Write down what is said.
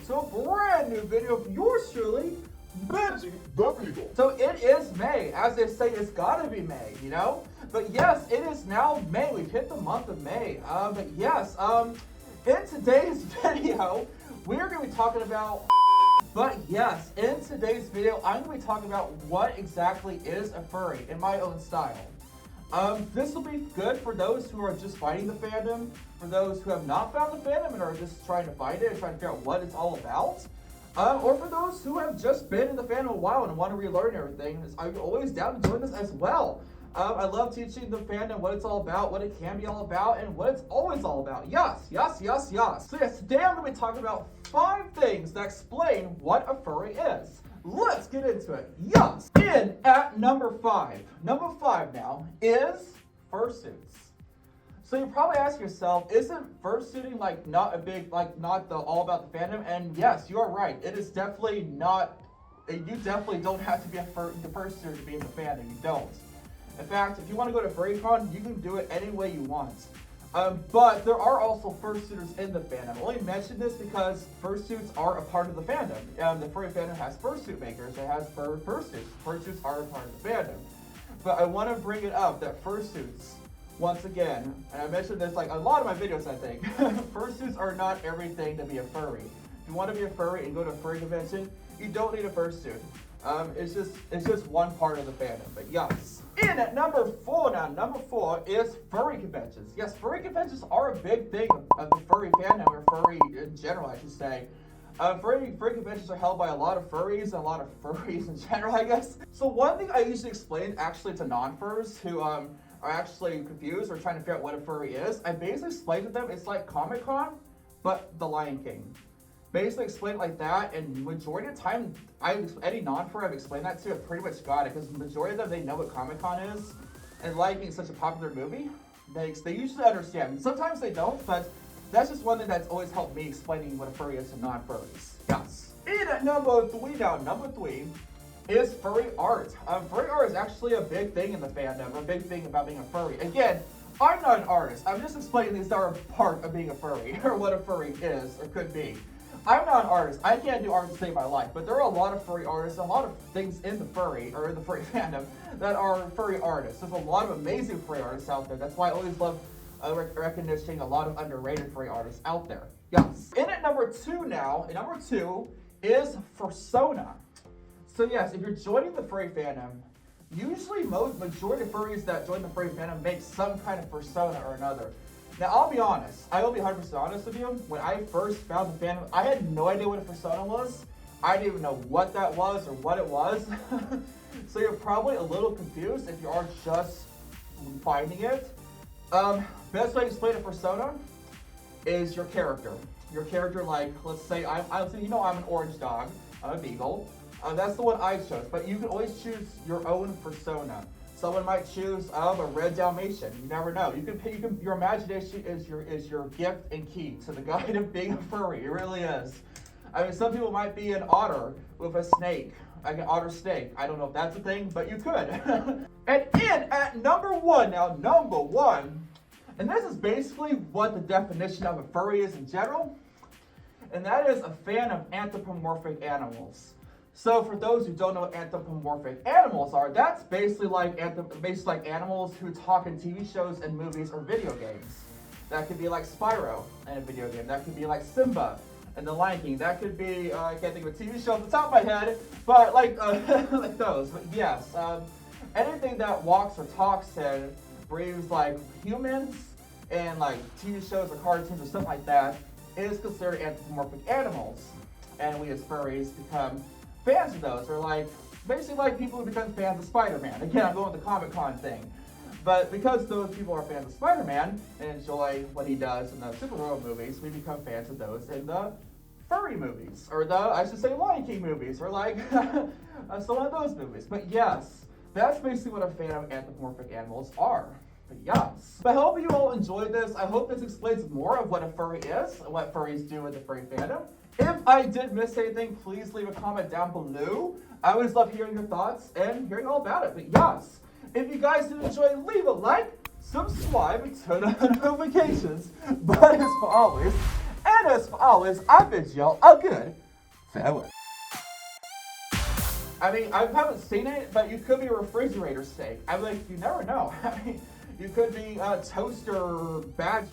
to a brand new video of yours truly, Benji the Beagle. So it is May, as they say, it's gotta be May, you know? But yes, it is now May. We've hit the month of May. But yes, in today's video, we're gonna be talking about. But yes, in today's video, I'm gonna be talking about what exactly is a furry in my own style. This will be good for those who are just finding the fandom, for those who have not found the fandom and are just trying to find it and trying to figure out what it's all about. Or for those who have just been in the fandom a while and want to relearn everything. I'm always down to join this as well. I love teaching the fandom what it's all about, what it can be all about, and what it's always all about. Yes, yes, yes, yes. So yes, today I'm going to be talking about 5 things that explain what a furry is. Let's get into it. Yes. In at number 5. Number 5 now is fursuits. So you probably ask yourself, isn't fursuiting like not a big, like not the all about the fandom? And yes, you are right. It is definitely not. You definitely don't have to be the fursuiter to be in the fandom. You don't. In fact, if you want to go to FurryCon, you can do it any way you want. But there are also fursuiters in the fandom. I only mention this because fursuits are a part of the fandom. The furry fandom has fursuit makers. It has fursuits. Fursuits are a part of the fandom. But I want to bring it up that fursuits, once again, and I mentioned this like a lot of my videos, I think, fursuits are not everything to be a furry. If you want to be a furry and go to a furry convention, you don't need a fursuit. It's just one part of the fandom. But yes. In at number 4 now, number 4 is furry conventions. Yes, furry conventions are a big thing of the furry fandom, or furry in general, I should say. Furry conventions are held by a lot of furries and a lot of furries in general, I guess. So one thing I usually explain actually to non-furs who are actually confused or trying to figure out what a furry is, I basically explain to them it's like Comic-Con, but the Lion King. Basically explain it like that, and majority of the time, any non-fur I've explained that to have pretty much got it, because the majority of them, they know what Comic-Con is, and Lion King is such a popular movie, they usually understand. Sometimes they don't, but that's just one thing that's always helped me explaining what a furry is to non-furries. Yes. In at number 3 now, number 3 is furry art. Furry art is actually a big thing in the fandom, a big thing about being a furry. Again, I'm not an artist. I'm just explaining these that are part of being a furry, or what a furry is, or could be. I'm not an artist. I can't do art to save my life, but there are a lot of furry artists, a lot of things in the furry, or in the furry fandom, that are furry artists. There's a lot of amazing furry artists out there. That's why I always love recognition a lot of underrated furry artists out there. Yes. In at number 2 now, number 2 is Fursona. So yes, if you're joining the furry fandom, usually majority of furries that join the furry fandom make some kind of persona or another. Now I'll be honest, I will be 100% honest with you, when I first found the fandom, I had no idea what a persona was. I didn't even know what that was or what it was. So you're probably a little confused if you are just finding it. Best way to explain a persona is your character. Your character, like, let's say, I'm an orange dog, I'm a beagle. That's the one I chose, but you can always choose your own persona. Someone might choose a red Dalmatian. You never know. Your imagination is your gift and key to the guide of being a furry. It really is. I mean, some people might be an otter with a snake, like an otter snake. I don't know if that's a thing, but you could. And in at number 1 now, number 1, and this is basically what the definition of a furry is in general, and that is a fan of anthropomorphic animals. So for those who don't know what anthropomorphic animals are, that's basically like animals who talk in TV shows and movies or video games. That could be like Spyro in a video game. That could be like Simba in The Lion King. That could be, I can't think of a TV show off the top of my head, but like, like those. But yes, anything that walks or talks and breathes like humans and like TV shows or cartoons or something like that is considered anthropomorphic animals. And we as furries become fans of those, or like basically like people who become fans of Spider-Man. Again, I'm going with the Comic-Con thing, but because those people are fans of Spider-Man and enjoy what he does in the superhero movies, we become fans of those in the furry movies, or I should say Lion King movies, or like some of those movies. But yes, that's basically what a fan of anthropomorphic animals are. But yes. But I hope you all enjoyed this. I hope this explains more of what a furry is and what furries do in the furry fandom. If I did miss anything, please leave a comment down below. I always love hearing your thoughts and hearing all about it. But yes, if you guys did enjoy, leave a like, subscribe, and turn on notifications. But as always, and And as always, I've been Joe, a good farewell. I mean, I haven't seen it, but you could be a refrigerator steak. I mean, like, you never know. I mean, you could be a toaster badger.